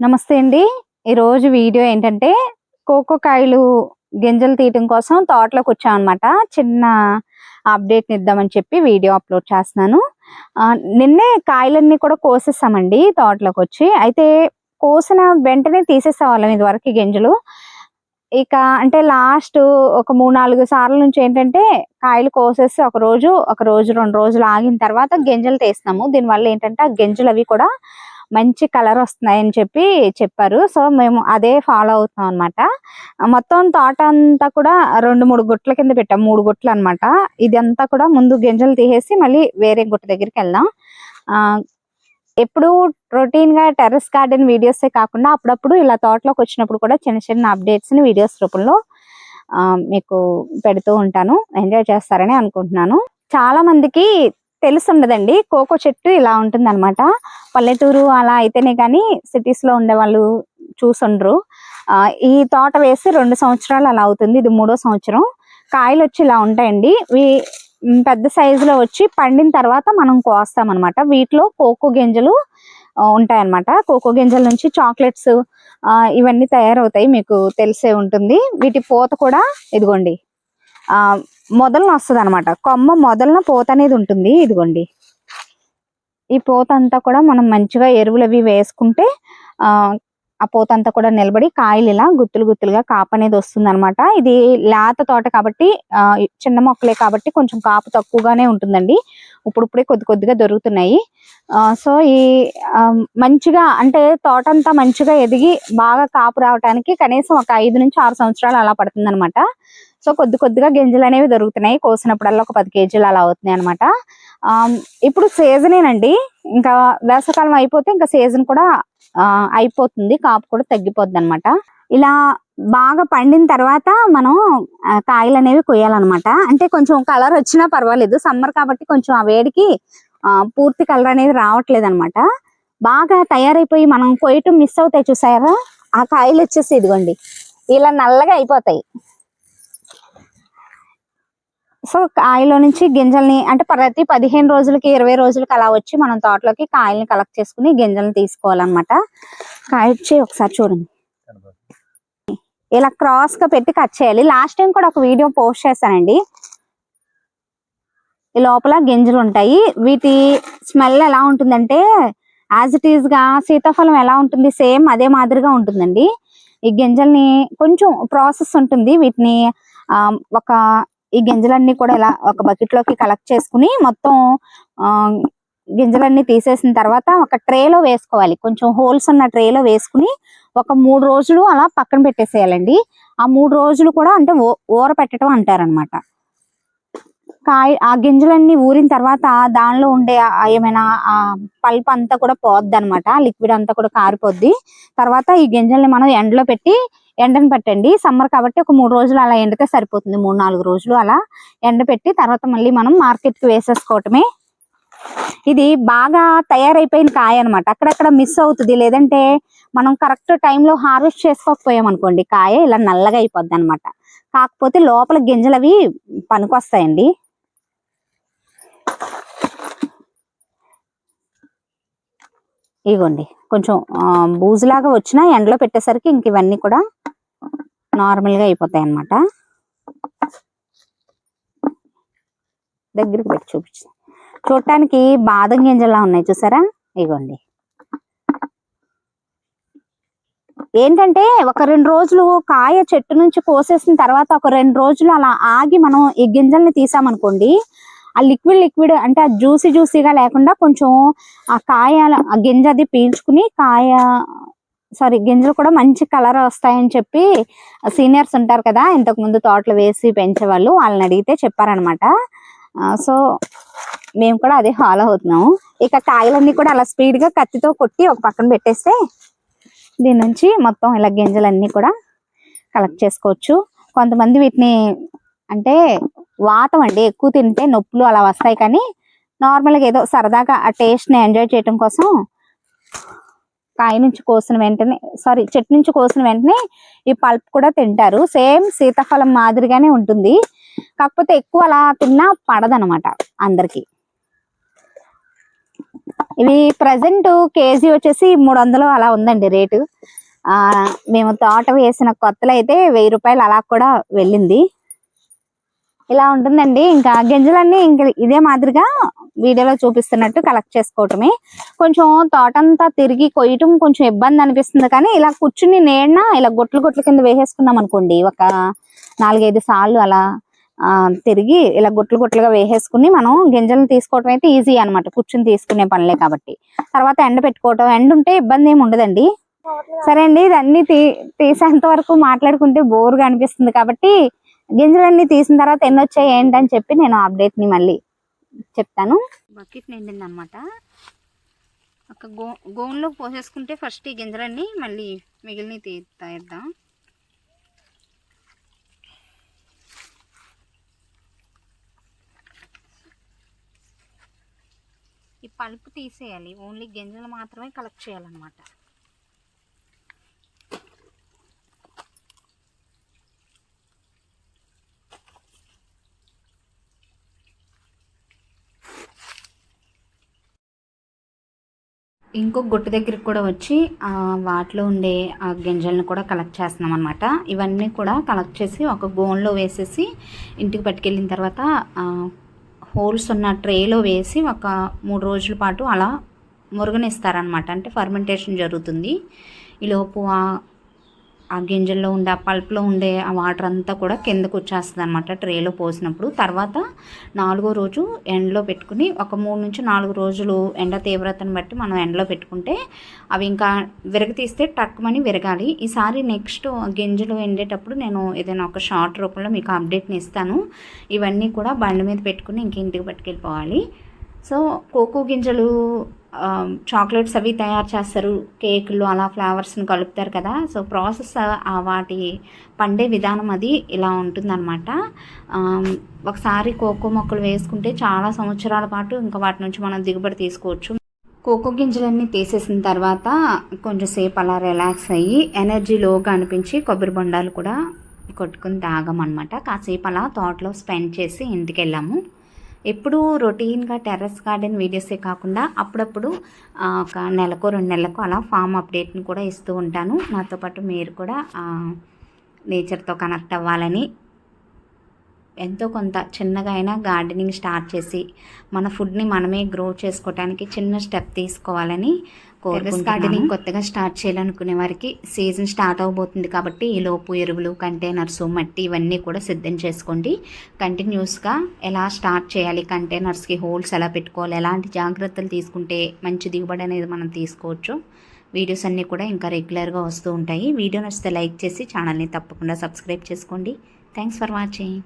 నమస్తే అండి. ఈరోజు వీడియో ఏంటంటే కోకో కాయలు గింజలు తీయటం కోసం తోటలోకి వచ్చామన్నమాట. చిన్న అప్డేట్ ఇద్దామని చెప్పి వీడియో అప్లోడ్ చేస్తున్నాను. నిన్నే కాయలన్నీ కూడా కోసేసామండి తోటలోకి వచ్చి. అయితే కోసిన వెంటనే తీసేసేవాళ్ళం ఇదివరకు గింజలు. ఇక అంటే లాస్ట్ ఒక 3-4 సార్ల నుంచి ఏంటంటే కాయలు కోసేసి ఒక రోజు 2 రోజులు ఆగిన తర్వాత గింజలు తీస్తున్నాము. దీనివల్ల ఏంటంటే ఆ గింజలు అవి కూడా మంచి కలర్ వస్తున్నాయని చెప్పారు. సో మేము అదే ఫాలో అవుతున్నాం అనమాట. మొత్తం తోట అంతా కూడా 2-3 గుట్ల కింద పెట్టాం. 3 గుట్లు అనమాట. ఇదంతా కూడా ముందు గింజలు తీసేసి మళ్ళీ వేరే గుట్ట దగ్గరికి వెళ్దాం. ఎప్పుడు రొటీన్ గా టెర్రస్ గార్డెన్ వీడియోసే కాకుండా అప్పుడప్పుడు ఇలా తోటలోకి వచ్చినప్పుడు కూడా చిన్న చిన్న అప్డేట్స్ ని వీడియోస్ రూపంలో మీకు పెడుతూ ఉంటాను. ఎంజాయ్ చేస్తారని అనుకుంటున్నాను. చాలా మందికి తెలుసుండదండి కోకో చెట్టు ఇలా ఉంటుంది అనమాట. పల్లెటూరు అలా అయితేనే కానీ సిటీస్ లో ఉండే వాళ్ళు చూసుండ్రు. ఈ తోట వేసి 2 సంవత్సరాలు అలా అవుతుంది. ఇది 3వ సంవత్సరం. కాయలు వచ్చి ఇలా ఉంటాయండి. పెద్ద సైజులో వచ్చి పండిన తర్వాత మనం కోస్తాం అనమాట. వీటిలో కోకో గింజలు ఉంటాయన్నమాట. కోకో గింజల నుంచి చాక్లెట్స్ ఇవన్నీ తయారవుతాయి, మీకు తెలిసే ఉంటుంది. వీటి పూత కూడా ఇదిగోండి మొదలన వస్తుంది అనమాట. కొమ్మ మొదలన పూత అనేది ఉంటుంది. ఇదిగోండి ఈ పూత అంతా కూడా మనం మంచిగా ఎరువులు అవి వేసుకుంటే ఆ పూత అంతా కూడా నిలబడి కాయలు ఇలా గుత్తులు గుత్తులుగా కాపు అనేది వస్తుంది అనమాట. ఇది లేత తోట కాబట్టి చిన్న మొక్కలే కాబట్టి కొంచెం కాపు తక్కువగానే ఉంటుందండి. ఇప్పుడిప్పుడే కొద్ది కొద్దిగా దొరుకుతున్నాయి. సో ఈ మంచిగా అంటే తోట అంతా మంచిగా ఎదిగి బాగా కాపు రావడానికి కనీసం ఒక 5 నుంచి 6 సంవత్సరాలు అలా పడుతుంది అనమాట. సో కొద్ది కొద్దిగా గింజలు అనేవి దొరుకుతున్నాయి. కోసినప్పుడల్లా ఒక 10 కేజీలు అలా అవుతున్నాయి అనమాట. ఇప్పుడు సీజనేనండి. ఇంకా వేసవకాలం అయిపోతే ఇంకా సీజన్ కూడా అయిపోతుంది, కాపు కూడా తగ్గిపోద్ది అనమాట. ఇలా బాగా పండిన తర్వాత మనం కాయలు అనేవి కొయ్యాలన్నమాట. అంటే కొంచెం కలర్ వచ్చినా పర్వాలేదు, సమ్మర్ కాబట్టి కొంచెం ఆ వేడికి పూర్తి కలర్ అనేది రావట్లేదు అనమాట. బాగా తయారైపోయి మనం కొయ్యటం మిస్ అవుతాయి చూసారా, ఆ కాయలు వచ్చేసి ఇదిగోండి ఇలా నల్లగా అయిపోతాయి. సో కాయలో నుంచి గింజల్ని అంటే ప్రతి 15 రోజులకి 20 రోజులకి అలా వచ్చి మనం తోటలోకి కాయల్ని కలెక్ట్ చేసుకుని గింజల్ని తీసుకోవాలన్నమాట. కాయ వచ్చి ఒకసారి చూడండి ఇలా క్రాస్ గా పెట్టి కట్ చేయాలి. లాస్ట్ టైం కూడా ఒక వీడియో పోస్ట్ చేశానండి. ఈ లోపల గింజలు ఉంటాయి. వీటి స్మెల్ ఎలా ఉంటుందంటే యాజ్ ఇట్ ఈజ్ గా సీతాఫలం ఎలా ఉంటుంది సేమ్ అదే మాదిరిగా ఉంటుందండి. ఈ గింజల్ని కొంచెం ప్రాసెస్ ఉంటుంది. వీటిని ఈ గింజలన్నీ కూడా ఇలా ఒక బకెట్ లోకి కలెక్ట్ చేసుకుని మొత్తం గింజలన్నీ తీసేసిన తర్వాత ఒక ట్రేలో వేసుకోవాలి. కొంచెం హోల్స్ ఉన్న ట్రేలో వేసుకుని ఒక 3 రోజులు అలా పక్కన పెట్టేసేయాలండి. ఆ 3 రోజులు కూడా అంటే ఊర పెట్టడం అంటారనమాట. ఆ గింజలన్నీ ఊరిన తర్వాత దానిలో ఉండే ఏమైనా పల్ప్ అంతా కూడా పోద్ది అనమాట. లిక్విడ్ అంతా కూడా కారిపోద్ది. తర్వాత ఈ గింజల్ని మనం ఎండలో పెట్టి ఎండను పెట్టండి. సమ్మర్ కాబట్టి ఒక 3 రోజులు అలా ఎండితే సరిపోతుంది. 3-4 రోజులు అలా ఎండ పెట్టి తర్వాత మళ్ళీ మనం మార్కెట్ కి వేసేసుకోవటమే. ఇది బాగా తయారైపోయిన కాయ అనమాట. అక్కడక్కడ మిస్ అవుతుంది. లేదంటే మనం కరెక్ట్ టైంలో హార్వెస్ట్ చేసుకోకపోయాం అనుకోండి కాయ ఇలా నల్లగా అయిపోద్ది అనమాట. కాకపోతే లోపల గింజలు అవి పనికొస్తాయండి. ఇగోండి కొంచెం బూజులాగా వచ్చినా ఎండలో పెట్టేసరికి ఇంక ఇవన్నీ కూడా నార్మల్ గా అయిపోతాయి అన్నమాట. దగ్గరికి పెట్టి చూపించు. చూడటానికి బాదం గింజలా ఉన్నాయి చూసారా. ఇగోండి ఏంటంటే ఒక 2 రోజులు కాయ చెట్టు నుంచి కోసేసిన తర్వాత ఒక 2 రోజులు అలా ఆగి మనం ఈ గింజల్ని తీసామనుకోండి, ఆ లిక్విడ్ అంటే ఆ జ్యూసీగా లేకుండా కొంచెం ఆ కాయ ఆ గింజ అది పీల్చుకుని గింజలు కూడా మంచి కలర్ వస్తాయని చెప్పి సీనియర్స్ ఉంటారు కదా, ఇంతకు ముందు తోటలు వేసి పెంచేవాళ్ళు, వాళ్ళని అడిగితే చెప్పారనమాట. సో మేము కూడా అదే ఫాలో అవుతున్నాము. ఇక కాయలన్నీ కూడా అలా స్పీడ్ గా కత్తితో కొట్టి ఒక పక్కన పెట్టేస్తే దీని నుంచి మొత్తం ఇలా గింజలన్నీ కూడా కలెక్ట్ చేసుకోవచ్చు. కొంతమంది వీటిని అంటే వాతం అండి ఎక్కువ తింటే నొప్పులు అలా వస్తాయి, కానీ నార్మల్గా ఏదో సరదాగా ఆ టేస్ట్ ని ఎంజాయ్ చేయడం కోసం చెట్టు నుంచి కోసిన వెంటనే ఈ పల్ప్ కూడా తింటారు. సేమ్ సీతాఫలం మాదిరిగానే ఉంటుంది, కాకపోతే ఎక్కువ అలా తిన్నా పడదనమాట అందరికి. ఇవి ప్రజెంట్ కేజీ వచ్చేసి 300 అలా ఉందండి రేటు. మేము తోట వేసిన కొత్తలో అయితే 1000 రూపాయలు అలా కూడా వెళ్ళింది. ఇలా ఉంటుందండి. ఇంకా గింజలన్నీ ఇంకా ఇదే మాదిరిగా వీడియోలో చూపిస్తున్నట్టు కలెక్ట్ చేసుకోవటమే. కొంచెం తోటంతా తిరిగి కొయ్యటం కొంచెం ఇబ్బంది అనిపిస్తుంది, కానీ ఇలా కూర్చుని నేడిన ఇలా గొట్లు కింద వేసేసుకున్నాం అనుకోండి, ఒక 4-5 సార్లు అలా తిరిగి ఇలా గొట్లుగా వేసేసుకుని మనం గింజలను తీసుకోవటం అయితే ఈజీ అనమాట. కూర్చుని తీసుకునే పనులే కాబట్టి. తర్వాత ఎండ పెట్టుకోవటం, ఎండ ఉంటే ఇబ్బంది ఏమి ఉండదండి. సరే అండి, ఇదన్నీ తీసేంత వరకు మాట్లాడుకుంటే బోర్గా అనిపిస్తుంది కాబట్టి గింజలన్నీ తీసిన తర్వాత ఎన్ని వచ్చాయి ఏంటని చెప్పి నేను అప్డేట్ ని మళ్ళీ చెప్తాను. బకెట్ నిండింది అనమాట. ఒక గోన్లో పోసేసుకుంటే ఫస్ట్ ఈ గింజలన్నీ మళ్ళీ మిగిలిన తీద్దాం. ఈ పల్పు తీసేయాలి, ఓన్లీ గింజలు మాత్రమే కలెక్ట్ చేయాలన్నమాట. ఇంకో గుట్టు దగ్గరికి కూడా వచ్చి వాటిలో ఉండే ఆ గింజలను కూడా కలెక్ట్ చేస్తున్నాం అనమాట. ఇవన్నీ కూడా కలెక్ట్ చేసి ఒక గోన్లో వేసేసి ఇంటికి పట్టుకెళ్ళిన తర్వాత హోల్స్ ఉన్న ట్రేలో వేసి ఒక 3 రోజుల పాటు అలా మురగనిస్తారనమాట. అంటే ఫర్మెంటేషన్ జరుగుతుంది. ఈలోపు ఆ గింజల్లో ఉండే ఆ పల్ప్లో ఉండే ఆ వాటర్ అంతా కూడా కిందకు వచ్చేస్తుంది అనమాట ట్రేలో పోసినప్పుడు. తర్వాత 4వ రోజు ఎండలో పెట్టుకుని ఒక 3 నుంచి 4 రోజులు ఎండ తీవ్రతను బట్టి మనం ఎండలో పెట్టుకుంటే అవి ఇంకా విరగతీస్తే టక్కుమని విరగాలి. ఈసారి నెక్స్ట్ గింజలు ఎండేటప్పుడు నేను ఏదైనా ఒక షార్ట్ రూపంలో మీకు అప్డేట్ని ఇస్తాను. ఇవన్నీ కూడా బండి మీద పెట్టుకుని ఇంక ఇంటికి పట్టుకెళ్ళిపోవాలి. సో కోకో గింజలు చాక్లెట్స్ అవి తయారు చేస్తారు, కేకులు అలా ఫ్లేవర్స్ని కలుపుతారు కదా. సో ప్రాసెస్ వాటి పండే విధానం అది ఇలా ఉంటుందన్నమాట. ఒకసారి కోకో మొక్కలు వేసుకుంటే చాలా సంవత్సరాల పాటు ఇంకా వాటి నుంచి మనం దిగుబడి తీసుకోవచ్చు. కోకో గింజలన్నీ తీసేసిన తర్వాత కొంచెంసేపు అలా రిలాక్స్ అయ్యి ఎనర్జీ లోగా అనిపించి కొబ్బరి బొండాలు కూడా కొట్టుకుని తాగమన్నమాట. కాసేపు అలా తోటలో స్పెండ్ చేసి ఇంటికి వెళ్ళాము. ఎప్పుడు రొటీన్గా టెర్రస్ గార్డెన్ వీడియోసే కాకుండా అప్పుడప్పుడు ఒక నెలకు 2 నెలలకు అలా ఫామ్ అప్డేట్ని కూడా ఇస్తూ ఉంటాను. నాతో పాటు మీరు కూడా నేచర్తో కనెక్ట్ అవ్వాలని, ఎంతో కొంత చిన్నగా అయినా గార్డెనింగ్ స్టార్ట్ చేసి మన ఫుడ్ని మనమే గ్రో చేసుకోవడానికి చిన్న స్టెప్ తీసుకోవాలని కోరుకుంటున్నాను. గార్డెనింగ్ కొత్తగా స్టార్ట్ చేయాలనుకునే వారికి సీజన్ స్టార్ట్ అవబోతుంది కాబట్టి ఈలోపు ఎరువులు, కంటైనర్స్, మట్టి ఇవన్నీ కూడా సిద్ధం చేసుకోండి. కంటిన్యూస్గా ఎలా స్టార్ట్ చేయాలి, కంటైనర్స్కి హోల్స్ ఎలా పెట్టుకోవాలి, ఎలాంటి జాగ్రత్తలు తీసుకుంటే మంచి దిగుబడి అనేది మనం తీసుకోవచ్చు. వీడియోస్ అన్నీ కూడా ఇంకా రెగ్యులర్గా వస్తూ ఉంటాయి. వీడియో నచ్చితే లైక్ చేసి ఛానల్ని తప్పకుండా సబ్స్క్రైబ్ చేసుకోండి. Thanks for watching.